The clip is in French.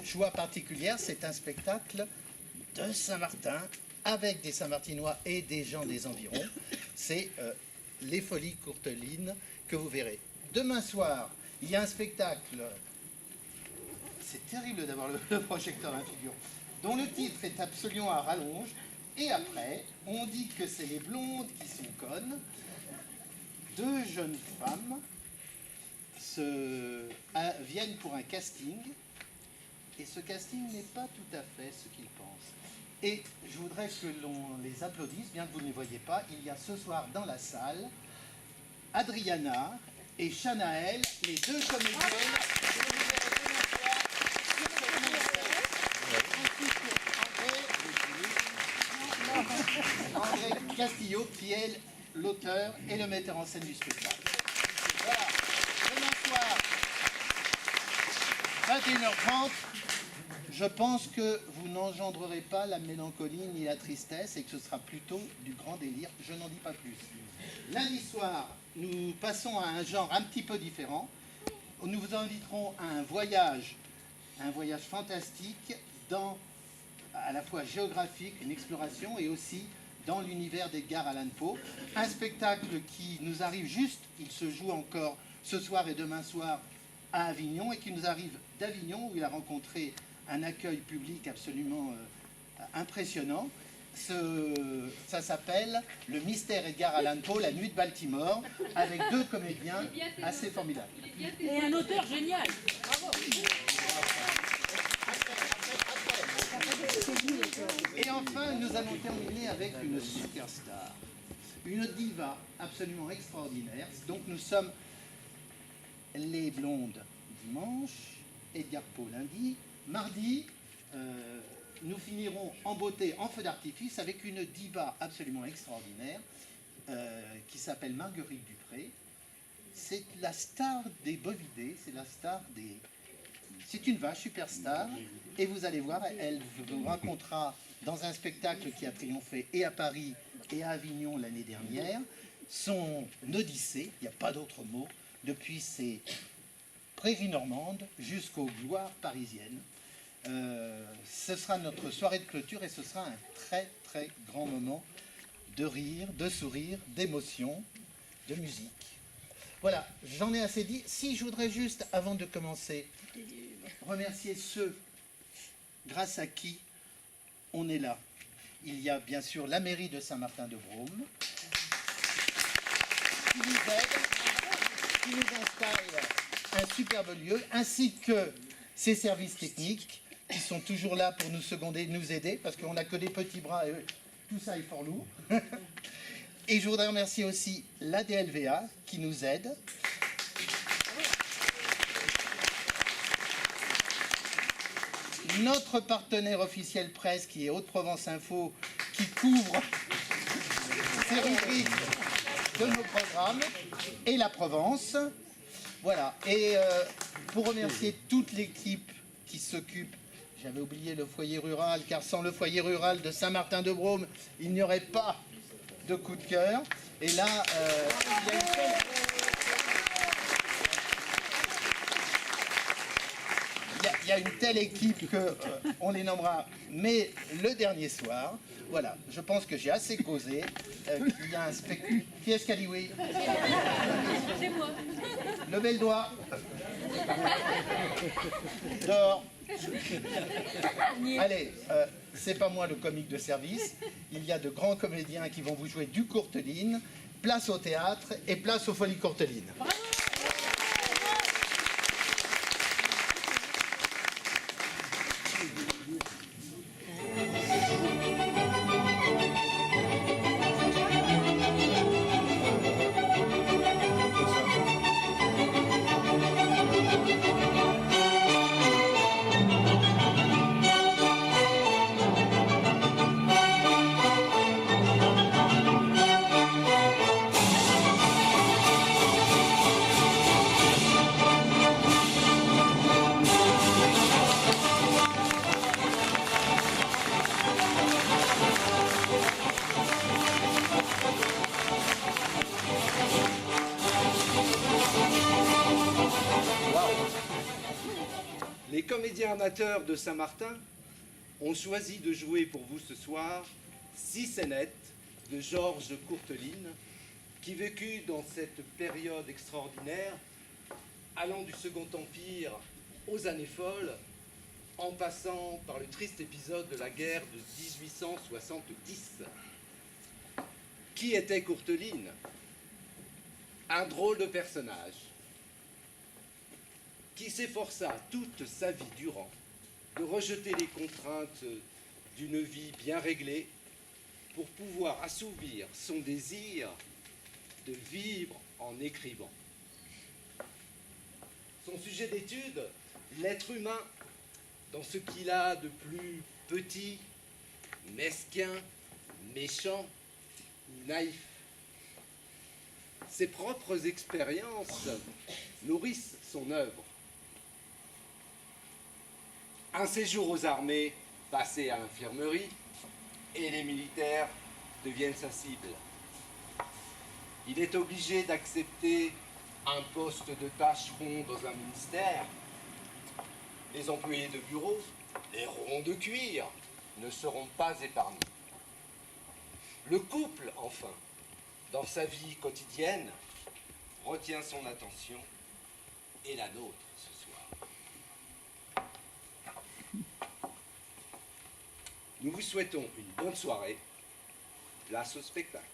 joie particulière, c'est un spectacle de Saint-Martin avec des Saint-Martinois et des gens des environs. C'est les Folies Courtelines que vous verrez. Demain soir, il y a un spectacle, c'est terrible d'avoir le projecteur à figure, dont le titre est absolument à rallonge. Et après, on dit que c'est les blondes qui sont connes. Deux jeunes femmes viennent pour un casting. Et ce casting n'est pas tout à fait ce qu'ils pensent. Et je voudrais que l'on les applaudisse, bien que vous ne les voyez pas. Il y a ce soir dans la salle Adriana et Chanaël, les deux comédiennes. André Castillo, qui est l'auteur et le metteur en scène du spectacle. Voilà, demain soir, 21h30, je pense que vous n'engendrerez pas la mélancolie ni la tristesse et que ce sera plutôt du grand délire. Je n'en dis pas plus. Lundi soir, nous passons à un genre un petit peu différent. Nous vous inviterons à un voyage fantastique à la fois géographique, une exploration et aussi dans l'univers d'Edgar Allan Poe. Un spectacle qui nous arrive juste, il se joue encore ce soir et demain soir à Avignon et qui nous arrive d'Avignon où il a rencontré un accueil public absolument impressionnant. Ça s'appelle Le Mystère Edgar Allan Poe, la nuit de Baltimore, avec deux comédiens assez formidables. Et un auteur génial. Bravo. Et enfin, nous allons terminer avec une superstar, une diva absolument extraordinaire. Donc nous sommes les blondes dimanche, Edgar Poe lundi. Mardi, nous finirons en beauté, en feu d'artifice, avec une diva absolument extraordinaire qui s'appelle Marguerite Dupré. C'est la star des bovidés, c'est la star des... C'est une vache superstar, et vous allez voir, elle vous racontera dans un spectacle qui a triomphé et à Paris et à Avignon l'année dernière, son odyssée, il n'y a pas d'autre mot, depuis ses prairies normandes jusqu'aux gloires parisiennes. Ce sera notre soirée de clôture et ce sera un très très grand moment de rire, de sourire, d'émotion, de musique. Voilà, j'en ai assez dit. Si je voudrais juste, avant de commencer, remercier ceux grâce à qui on est là. Il y a bien sûr la mairie de Saint-Martin-de-Brome qui nous aide, qui nous installe un superbe lieu, ainsi que ses services techniques qui sont toujours là pour nous seconder, nous aider, parce qu'on n'a que des petits bras et tout ça est fort lourd. Et je voudrais remercier aussi la DLVA qui nous aide. Notre partenaire officiel presse qui est Haute-Provence Info, qui couvre ces rubriques de nos programmes, et la Provence. Voilà. Et pour remercier toute l'équipe qui s'occupe, j'avais oublié le foyer rural, car sans le foyer rural de Saint-Martin-de-Brome, il n'y aurait pas de coup de cœur. Et là, il y a une telle équipe qu'on les nommera, mais le dernier soir. Voilà, je pense que j'ai assez causé. Il y a un spectacle. Qui est-ce qui a dit oui? C'est moi. Levez le doigt. Dehors. Allez, c'est pas moi le comique de service. Il y a de grands comédiens qui vont vous jouer du Courteline. Place au théâtre et place aux Folies Courtelines. amateurs de Saint-Martin ont choisi de jouer pour vous ce soir 6 scénettes de Georges Courteline, qui vécut dans cette période extraordinaire, allant du Second Empire aux années folles, en passant par le triste épisode de la guerre de 1870. Qui était Courteline? Un drôle de personnage qui s'efforça toute sa vie durant de rejeter les contraintes d'une vie bien réglée pour pouvoir assouvir son désir de vivre en écrivant. Son sujet d'étude, l'être humain, dans ce qu'il a de plus petit, mesquin, méchant ou naïf. Ses propres expériences nourrissent son œuvre. Un séjour aux armées passé à l'infirmerie et les militaires deviennent sa cible. Il est obligé d'accepter un poste de tâcheron dans un ministère. Les employés de bureau, les ronds de cuir, ne seront pas épargnés. Le couple, enfin, dans sa vie quotidienne, retient son attention et la nôtre ce soir. Nous vous souhaitons une bonne soirée. Place au spectacle.